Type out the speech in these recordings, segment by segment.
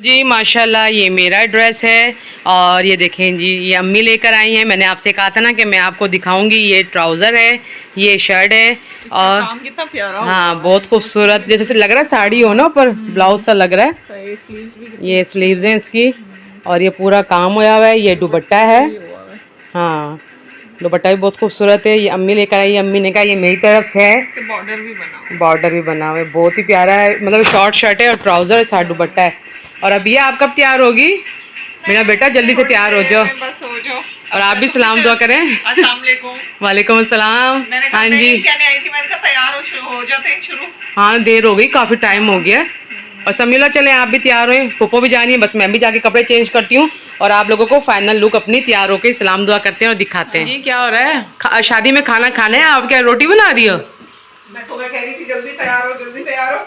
जी माशाल्लाह ये मेरा ड्रेस है और ये देखें जी, ये अम्मी लेकर आई हैं। मैंने आपसे कहा था ना कि मैं आपको दिखाऊंगी। ये ट्राउज़र है, ये शर्ट है और काम कितना प्यारा हाँ बहुत खूबसूरत, जैसे लग रहा है साड़ी हो ना, ऊपर ब्लाउज सा लग रहा है। ये स्लीव्स हैं इसकी और ये पूरा काम होया हुआ है। ये दुपट्टा है, हाँ दुपट्टा भी बहुत खूबसूरत है। ये अम्मी लेकर आई, अम्मी ने कहा ये मेरी तरफ से है। बॉर्डर भी बना हुआ है, बहुत ही प्यारा है। मतलब शॉर्ट शर्ट है और ट्राउज़र है, साथ दुपट्टा है। और अभी आप कब तैयार होगी? मेरा बेटा जल्दी से तैयार हो जाओ। बस हो जाओ। और आप भी सलाम दुआ करें। अस्सलाम वालेकुम। वालेकुम अस्सलाम। हाँ जी कहने आई थी, मैंने कहा तैयार हो जाते हैं शुरू। हाँ देर हो गई, काफ़ी टाइम हो गया। और समीला चले आप भी तैयार हो, पप्पो भी जानी है, बस मैं भी जाके कपड़े चेंज करती हूँ और आप लोगों को फाइनल लुक अपनी तैयार होकर सलाम दुआ करते हैं और दिखाते हैं। जी क्या हो रहा है? शादी में खाना खाना है? आप क्या रोटी बना रही हो? मैं तो कह रही थी जल्दी तैयार हो, जल्दी तैयार हो।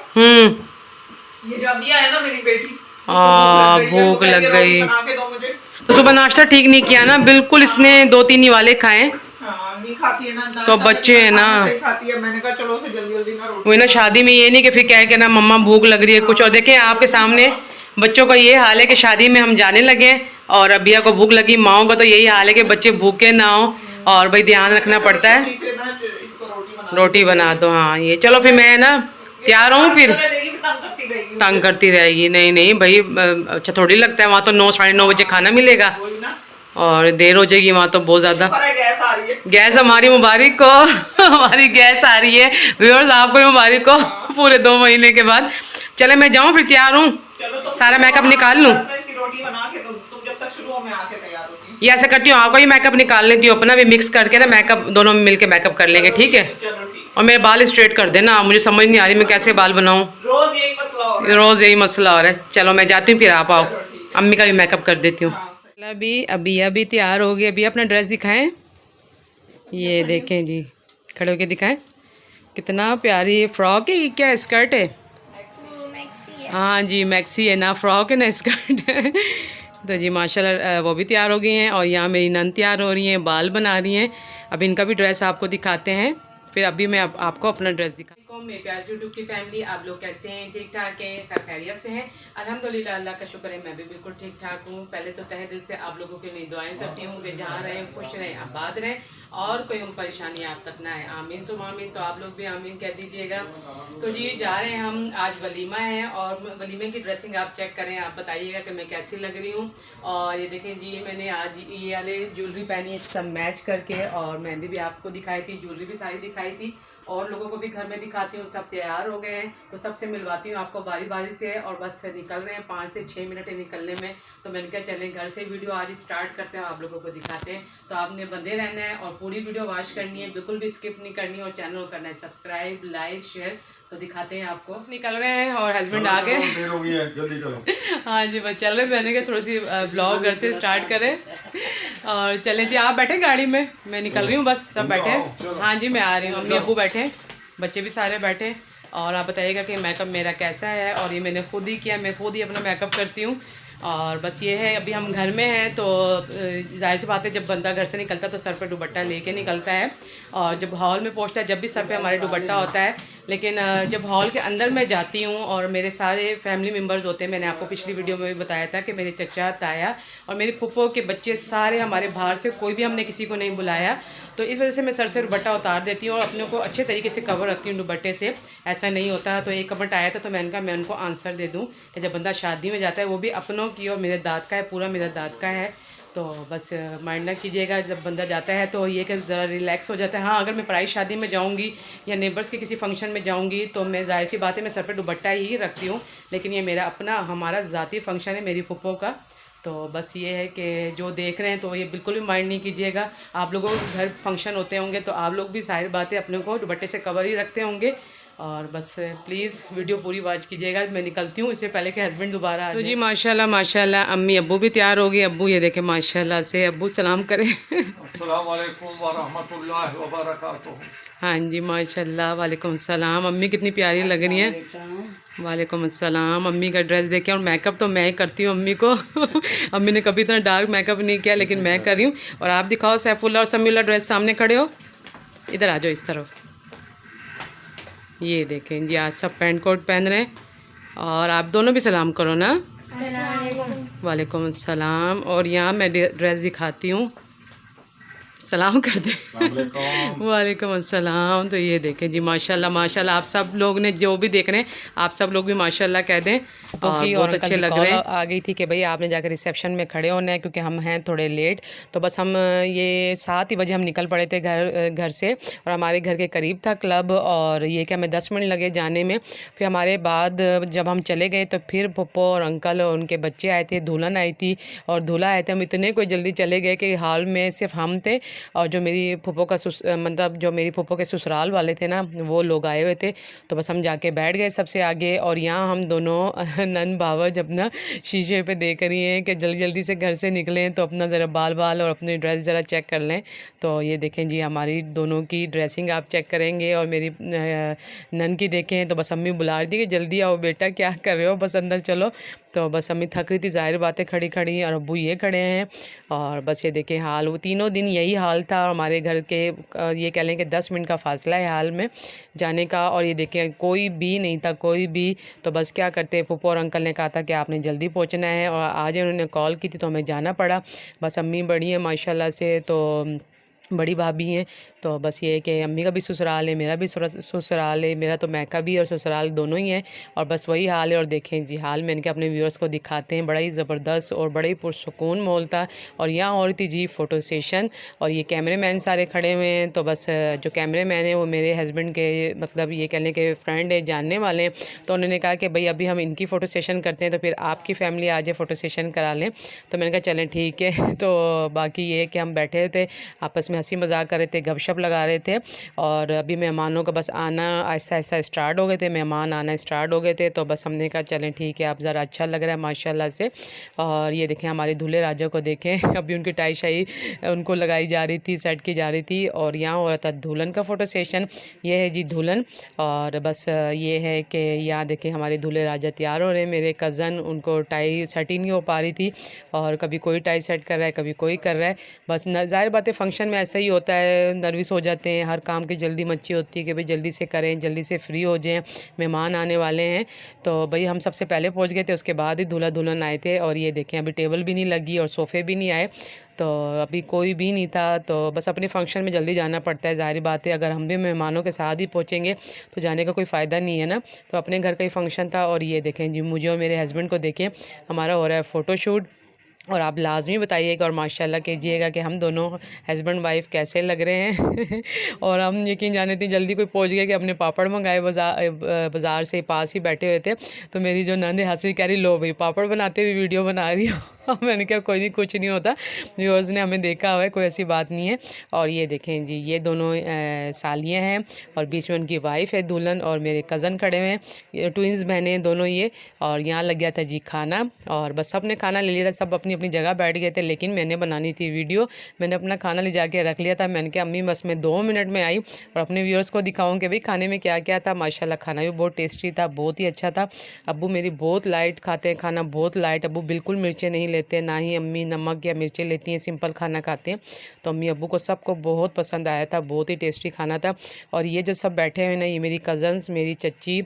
ये जो अभी है ना मेरी बेटी, भूख लग गई तो सुबह नाश्ता ठीक नहीं किया ना बिल्कुल। इसने 2-3 ही वाले खाए। नहीं खाती है ना, तो बच्चे है ना, खाती है। मैंने कहा चलो से जल्दी जल्दी ना रोटी। वही ना, शादी में ये नहीं कि फिर क्या ना मम्मा भूख लग रही है कुछ। और देखें आपके सामने बच्चों का ये हाल है कि शादी में हम जाने लगे और अबिया को भूख लगी, माओ का तो यही हाल है कि बच्चे भूखे ना हो और भाई ध्यान रखना पड़ता है। रोटी बना दो, हाँ ये चलो फिर मैं ना तैयार हूँ, फिर तंग करती रहेगी। नहीं नहीं भाई अच्छा थोड़ी लगता है, वहाँ तो 9-9:30 बजे खाना मिलेगा और देर हो जाएगी वहाँ तो बहुत ज़्यादा। गैस हमारी मुबारक को हमारी गैस आ रही है व्यूअर्स, आपको मुबारक को पूरे 2 महीने के बाद। चले मैं जाऊँ फिर, तैयार हूँ, सारा मेकअप निकाल लूँ। ये ऐसा करती हूँ, आपका ही मेकअप निकाल लेती हूँ, अपना भी मिक्स करके ना मेकअप दोनों मिलके मेकअप कर लेंगे, ठीक है? और मेरे बाल स्ट्रेट कर देना, मुझे समझ नहीं आ रही मैं कैसे बाल बनाऊँ, रोज़ यही मसला हो रहा है। चलो मैं जाती हूँ, फिर आप आओ, अम्मी का भी मेकअप कर देती हूँ। अभी तैयार हो गई। अभी अपना ड्रेस दिखाएं, ये देखें जी, खड़े होके दिखाएं, कितना प्यारी ये फ्रॉक है। ये क्या स्कर्ट है? हाँ जी मैक्सी है ना, फ्रॉक है ना स्कर्ट है। तो जी माशाल्लाह वो भी तैयार हो गई हैं और यहाँ मेरी नन तैयार हो रही हैं, बाल बना रही हैं। अब इनका भी ड्रेस आपको दिखाते हैं, फिर अभी मैं आपको अपना ड्रेस दिखा। मेरे प्यार से यूट्यूब की फैमिली, आप लोग कैसे हैं? ठीक ठाक हैं? खैरियत से हैं? अल्हम्दुलिल्लाह, अल्लाह का शुक्र है, मैं भी बिल्कुल ठीक ठाक हूँ। पहले तो तहे दिल से आप लोगों के लिए दुआएं करती हूँ कि जहाँ रहें खुश रहें, आबाद रहें और कोई परेशानी आप तक ना आए। आमीन सुम आमीन। तो आप लोग भी आमीन कह दीजिएगा। तो जी जा रहे हैं हम, आज वलीमा है और वलीमे की ड्रेसिंग आप चेक करें, आप बताइएगा कि मैं कैसी लग रही हूँ। और ये देखें जी, मैंने आज ये वाले ज्वेलरी पहनी है सब मैच करके, और मेहंदी भी आपको दिखाई थी, ज्वेलरी भी सारी दिखाई थी और लोगों को भी घर में दिखाती हूँ। सब तैयार हो गए हैं तो सबसे मिलवाती हूँ आपको बारी बारी से, और बस निकल रहे हैं, 5 से 6 मिनट है निकलने में। तो मैंने कहा चलें घर से वीडियो आज स्टार्ट करते हैं, आप लोगों को दिखाते हैं। तो आपने बंदे रहना है और पूरी वीडियो वॉच करनी है, बिल्कुल भी स्किप नहीं करनी, और चैनल को करना है सब्सक्राइब, लाइक, शेयर। तो दिखाते हैं आपको। निकल रहे हैं और हस्बैंड आ गए, जल्दी चलो। हाँ जी बस चल रहे, मैंने कहा थोड़ी सी ब्लॉग घर से स्टार्ट करें। और चलें जी, आप बैठे गाड़ी में, मैं निकल रही हूँ, बस सब बैठे हैं। हाँ जी मैं आ रही हूँ, अम्मी अब्बू बैठे, बच्चे भी सारे बैठे। और आप बताइएगा कि मेकअप मेरा कैसा है। और ये मैंने खुद ही किया, मैं खुद ही अपना मेकअप करती हूँ। और बस ये है, अभी हम घर में हैं तो जाहिर सी बात है, जब बंदा घर से निकलता है तो सर पे दुपट्टा लेके निकलता है, और जब हॉल में पहुंचता है जब भी सर पे हमारे दुपट्टा होता है। लेकिन जब हॉल के अंदर मैं जाती हूँ और मेरे सारे फैमिली मेम्बर्स होते हैं, मैंने आपको पिछली वीडियो में भी बताया था कि मेरे चचा, ताया और मेरी फूफो के बच्चे सारे हमारे बाहर से, कोई भी हमने किसी को नहीं बुलाया। तो इस वजह से मैं सर से दुपट्टा उतार देती हूँ और अपने को अच्छे तरीके से कवर रखती हूँ दुपट्टे से, ऐसा नहीं होता। तो एक कमेंट आया था तो मैंने कहा मैं उनको आंसर दे दूँ कि जब बंदा शादी में जाता है, वो भी अपनों की, और मेरे दाद का है, पूरा मेरा दाद का है, तो बस माइंड ना कीजिएगा। जब बंदा जाता है तो ये कि ज़रा रिलैक्स हो जाता है। हाँ अगर मैं पराई शादी में जाऊँगी या नेबर्स के किसी फंक्शन में जाऊँगी तो मैं जाहिर सी बात है मैं सर पे दुपट्टा ही रखती हूँ, लेकिन ये मेरा अपना हमारा ज़ाती फंक्शन है मेरी फूफो का। तो बस ये है कि जो देख रहे हैं तो ये बिल्कुल भी माइंड नहीं कीजिएगा। आप लोगों के घर फंक्शन होते होंगे तो आप लोग भी जाहिर बात है अपने को दुपट्टे से कवर ही रखते होंगे। और बस प्लीज़ वीडियो पूरी वॉच कीजिएगा। मैं निकलती हूँ इससे पहले कि हस्बैंड दोबारा आ जाए। तो जी माशाल्लाह माशाल्लाह अम्मी अब्बू भी तैयार हो गए। अब्बू ये देखें माशाल्लाह से, अब्बू सलाम करें। अस्सलाम वालेकुम व रहमतुल्लाहि व बरकातुहू। हाँ जी माशाल्लाह, वालेकुम सलाम। अम्मी कितनी प्यारी लग रही हैं। वालेकुम अस्सलाम। अम्मी का ड्रेस देखें, और मेकअप तो मैं ही करती हूँ अम्मी को। अम्मी ने कभी इतना डार्क मेकअप नहीं किया, लेकिन मैं कर रही हूँ। और आप दिखाओ सैफुल्ला और समीउल्लाह ड्रेस सामने खड़े हो, इधर आ जाओ इस तरफ। ये देखें जी आज सब पैंट कोट पहन रहे हैं, और आप दोनों भी सलाम करो ना। वालेकुम अस्सलाम। और यहाँ मैं ड्रेस दिखाती हूँ, सलाम कर दे। वालेकुम अस्सलाम। तो ये देखें जी, माशाल्लाह माशाल्लाह, आप सब लोग ने जो भी देख रहे हैं आप सब लोग भी माशाल्लाह कह दें, और बहुत अच्छे लग रहे हैं। आ गई थी कि भाई आपने जाकर रिसेप्शन में खड़े होना है क्योंकि हम हैं थोड़े लेट। तो बस हम ये 7 ही बजे हम निकल पड़े थे घर से, और हमारे घर के करीब था क्लब, और ये कि हमें 10 मिनट लगे जाने में। फिर हमारे बाद जब हम चले गए तो फिर पप्पो और अंकल और उनके बच्चे आए थे, दुल्हन आई थी और दूल्हा आए थे। हम इतने कोई जल्दी चले गए कि हाल में सिर्फ हम थे और जो मेरी फूफो का मतलब जो मेरी फूफो के ससुराल वाले थे ना, वो लोग आए हुए थे। तो बस हम जाके बैठ गए सबसे आगे, और यहाँ हम दोनों नन भावा जब ना शीशे पे देख रही हैं कि जल्दी जल्दी से घर से निकलें तो अपना ज़रा बाल और अपनी ड्रेस ज़रा चेक कर लें। तो ये देखें जी, हमारी दोनों की ड्रेसिंग आप चेक करेंगे, और मेरी नन की देखें तो बस अम्मी बुला रही थी कि जल्दी आओ बेटा, क्या कर रहे हो, बस अंदर चलो। तो बस अम्मी थक रही थी, ज़ाहिर बातें खड़ी खड़ी, और अब्बू ये खड़े हैं। और बस ये देखें हाल, वो तीनों दिन यही हाल था। हमारे घर के ये कह लें कि 10 मिनट का फासला है हाल में जाने का, और ये देखें कोई भी नहीं था, कोई भी। तो बस क्या करते, फूफो और अंकल ने कहा था कि आपने जल्दी पहुंचना है, और आज उन्होंने कॉल की थी तो हमें जाना पड़ा। बस अम्मी बड़ी है माशाल्लाह से, तो बड़ी भाभी हैं। तो बस ये है कि अम्मी का भी ससुराल है, मेरा भी ससुराल है, मेरा तो मैका भी और ससुराल दोनों ही हैं, और बस वही हाल है। और देखें जी हाल में इनके अपने व्यूअर्स को दिखाते हैं, बड़ा ही ज़बरदस्त और बड़ा ही पुरसुकून माहौल था। और यहाँ हो रही थी जी फ़ोटो सेशन, और ये कैमरे मैन सारे खड़े हुए हैं। तो बस जो कैमरे मैन है वो मेरे हस्बैंड के मतलब ये कहने के फ्रेंड है, जानने वाले हैं। तो उन्होंने कहा कि भाई अभी हम इनकी फ़ोटो सेशन करते हैं, तो फिर आपकी फ़ैमिली आ जाए फ़ोटो सेशन करा लें। तो मैंने कहा चलें ठीक है। तो बाकी ये कि हम बैठे थे आपस में हंसी मजाक कर रहे थे, गपशप लगा रहे थे, और अभी मेहमानों का बस आना आहिस्ता आहिस्ता स्टार्ट हो गए थे, मेहमान आना स्टार्ट हो गए थे। तो बस हमने कहा चलें ठीक है, आप ज़रा अच्छा लग रहा है माशाल्लाह से। और ये देखें हमारे दूल्हे राजा को देखें, अभी उनकी टाई शाई उनको लगाई जा रही थी, सेट की जा रही थी, और यहाँ हो रहा था दुल्हन का फ़ोटो सेशन। ये है जी दुल्हन, और बस ये है कि यहाँ देखें हमारे दूल्हे राजा तैयार हो रहे हैं। मेरे कज़न, उनको टाई सेट ही नहीं हो पा रही थी, और कभी कोई टाई सेट कर रहा है, कभी कोई कर रहा है। बस ज़ाहिर बात है फंक्शन में ऐसा ही होता है, नर्वस हो जाते हैं, हर काम की जल्दी मच्ची होती है कि भाई जल्दी से करें, जल्दी से फ्री हो जाएं, मेहमान आने वाले हैं। तो भाई हम सबसे पहले पहुंच गए थे, उसके बाद ही दूल्हा दुल्हन आए थे। और ये देखें अभी टेबल भी नहीं लगी और सोफ़े भी नहीं आए, तो अभी कोई भी नहीं था। तो बस अपने फंक्शन में जल्दी जाना पड़ता है, ज़ाहिर बात है अगर हम भी मेहमानों के साथ ही पहुँचेंगे तो जाने का कोई फ़ायदा नहीं है ना। तो अपने घर का ही फंक्शन था। और ये देखें जी, मुझे और मेरे हस्बैंड को देखें, हमारा हो रहा है फ़ोटोशूट, और आप लाजमी बताइएगा और माशाल्लाह कीजिएगा कि हम दोनों हस्बैंड वाइफ कैसे लग रहे हैं। और हम यकीन जाने थी जल्दी कोई पहुंच गया कि हमने पापड़ मंगाए, बाज़ार से पास ही बैठे हुए थे। तो मेरी जो नंद हंसी कह रही, लो भाई पापड़ बनाते हुए वीडियो बना रही हो। मैंने कहा कोई नहीं, कुछ नहीं होता, व्यूअर्स ने हमें देखा हुआ है, कोई ऐसी बात नहीं है। और ये देखें जी, ये दोनों सालियाँ हैं, और बीच में उनकी वाइफ है दुल्हन, और मेरे कज़न खड़े हुए हैं, ट्विंस बहनें दोनों ये। और यहाँ लग गया था जी खाना, और बस सब ने खाना ले लिया था, सब अपनी अपनी जगह बैठ गए थे। लेकिन मैंने बनानी थी वीडियो, मैंने अपना खाना ले जाके रख लिया था। मैंने कहा अम्मी बस मैं 2 मिनट में आई और अपने व्यूअर्स को दिखाऊं कि भाई खाने में क्या क्या था। माशाल्लाह खाना भी बहुत टेस्टी था, बहुत ही अच्छा था। अब्बू मेरी बहुत लाइट खाते हैं खाना, बहुत लाइट, अब्बू बिल्कुल मिर्चें नहीं लेते, ना ही अम्मी नमक या मिर्चें लेती हैं, सिंपल खाना खाते हैं। तो अम्मी अब्बू को सबको बहुत पसंद आया था, बहुत ही टेस्टी खाना था। और ये जो सब बैठे हुए ना, ये मेरी कज़न्स, मेरी चच्ची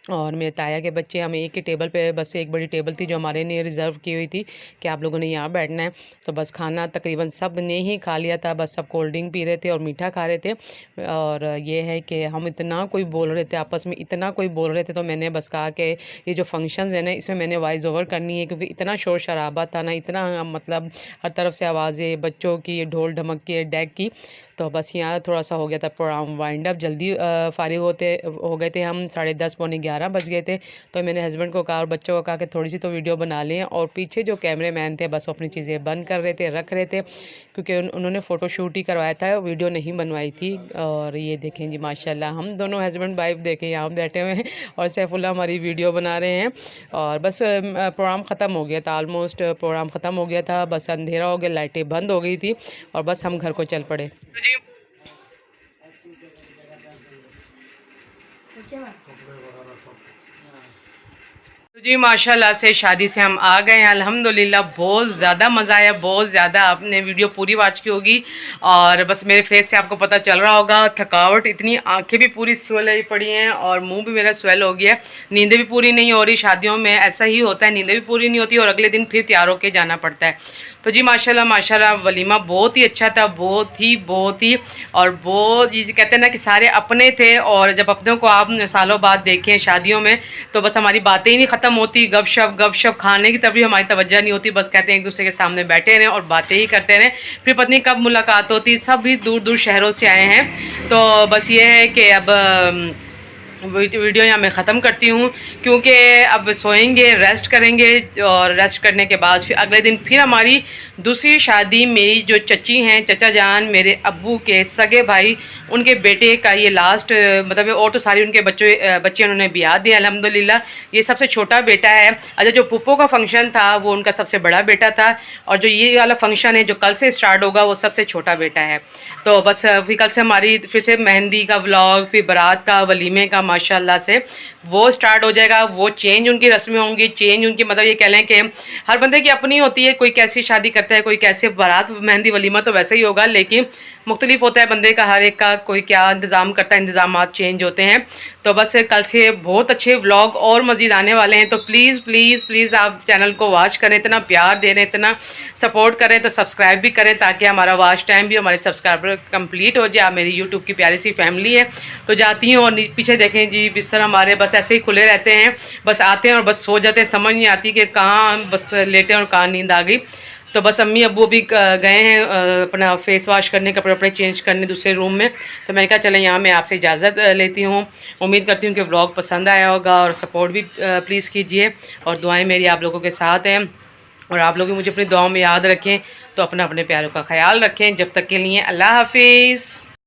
और मेरे ताया के बच्चे, हम एक ही टेबल पे, बस एक बड़ी टेबल थी जो हमारे लिए रिज़र्व की हुई थी कि आप लोगों ने यहाँ बैठना है। तो बस खाना तकरीबन सब ने ही खा लिया था, बस सब कोल्ड ड्रिंक पी रहे थे और मीठा खा रहे थे। और ये है कि हम इतना कोई बोल रहे थे आपस में, इतना कोई बोल रहे थे, तो मैंने बस कहा कि ये जो फंक्शन है ना, इसमें मैंने वॉइस ओवर करनी है, क्योंकि इतना शोर शराबा था ना, इतना मतलब हर तरफ से आवाज़ें, बच्चों की, ढोल ढमक की, डेक की। तो बस यहाँ थोड़ा सा हो गया था प्रोग्राम वाइंड अप, जल्दी फारिग हो गए थे हम, 10:30 पौने 11 बज गए थे। तो मैंने हस्बैंड को कहा और बच्चों को कहा कि थोड़ी सी तो वीडियो बना लें। और पीछे जो कैमरे मैन थे बस वो अपनी चीज़ें बंद कर रहे थे, रख रहे थे, क्योंकि उन्होंने फ़ोटो शूट ही करवाया था, वीडियो नहीं बनवाई थी। और ये देखें जी माशाल्लाह, हम दोनों हस्बैंड वाइफ देखें यहाँ बैठे हुए हैं, और सैफुल्ला हमारी वीडियो बना रहे हैं। और बस प्रोग्राम ख़त्म हो गया था, ऑलमोस्ट प्रोग्राम ख़त्म हो गया था, बस अंधेरा हो गया, लाइटें बंद हो गई थी, और बस हम घर को चल पड़े। तो जी माशाल्लाह से शादी से हम आ गए हैं अल्हम्दुलिल्लाह। बहुत ज़्यादा मज़ा आया, बहुत ज़्यादा। आपने वीडियो पूरी वॉच की होगी और बस मेरे फेस से आपको पता चल रहा होगा थकावट इतनी, आंखें भी पूरी स्वेल पड़ी हैं और मुंह भी मेरा स्वेल हो गया। नींदें भी पूरी नहीं हो रही, शादियों में ऐसा ही होता है, नींदें भी पूरी नहीं होती और अगले दिन फिर तैयार होकर जाना पड़ता है। तो जी माशाल्लाह माशाल्लाह वलीमा बहुत ही अच्छा था, बहुत ही और बहुत जी कहते हैं ना कि सारे अपने थे। और जब अपनों को आप सालों बाद देखें शादियों में तो बस हमारी बातें ही नहीं ख़त्म होती, गपशप खाने की तरफ भी हमारी तवज्जो नहीं होती। बस कहते हैं एक दूसरे के सामने बैठे रहें और बातें ही करते रहें, फिर पत्नी कब मुलाकात होती। सब भी दूर दूर शहरों से आए हैं। तो बस ये है कि अब वीडियो यहाँ मैं ख़त्म करती हूँ क्योंकि अब सोएंगे, रेस्ट करेंगे और रेस्ट करने के बाद फिर अगले दिन फिर हमारी दूसरी शादी। मेरी जो चची हैं, चचा जान, मेरे अब्बू के सगे भाई, उनके बेटे का ये लास्ट मतलब और तो सारी उनके बच्चे उन्होंने ब्याह दिया अल्हम्दुलिल्लाह। ये सबसे छोटा बेटा है। अच्छा, जो पुप्पो का फंक्शन था वो उनका सबसे बड़ा बेटा था और जो ये वाला फंक्शन है जो कल से स्टार्ट होगा वो सबसे छोटा बेटा है। तो बस फिर कल से हमारी फिर से मेहंदी का व्लॉग, फिर बारात का, वलीमे का माशाल्लाह से वो स्टार्ट हो जाएगा। वो चेंज उनकी रस्में होंगी, चेंज उनकी मतलब ये कह लें कि हर बंदे की अपनी होती है, कोई कैसी शादी करता है, कोई कैसे बारात, मेहंदी, वलीमा तो वैसे ही होगा, लेकिन मुख्तलिफ होता है बंदे का, हर एक का कोई क्या इंतज़ाम करता है, इंतज़ाम चेंज होते हैं। तो बस कल से बहुत अच्छे व्लॉग और मज़ीद आने वाले हैं। तो प्लीज़ प्लीज़ प्लीज़ आप चैनल को वॉच करें, इतना प्यार दे रहे हैं, इतना सपोर्ट करें, तो सब्सक्राइब भी करें ताकि हमारा वॉच टाइम भी, हमारे सब्सक्राइबर कंप्लीट हो जाए। मेरी यूट्यूब की प्यारी सी फैमिली है। तो जाती हूँ और पीछे देखें जी बिस्तर हमारे बस ऐसे ही खुले रहते हैं, बस आते हैं और बस सो जाते हैं, समझ नहीं आती कि कहाँ बस लेटे हैं और कहाँ नींद आ गई। तो बस अम्मी अब्बू भी गए हैं अपना फेस वॉश करने, कपड़े वपड़े चेंज करने दूसरे रूम में। तो मैंने कहा चलें यहाँ मैं आपसे इजाज़त लेती हूँ। उम्मीद करती हूँ कि व्लॉग पसंद आया होगा और सपोर्ट भी प्लीज़ कीजिए और दुआएं मेरी आप लोगों के साथ हैं और आप लोग भी मुझे अपनी दुआओं में याद रखें। तो अपने प्यारों का ख्याल रखें। जब तक के लिए अल्लाह हाफिज़।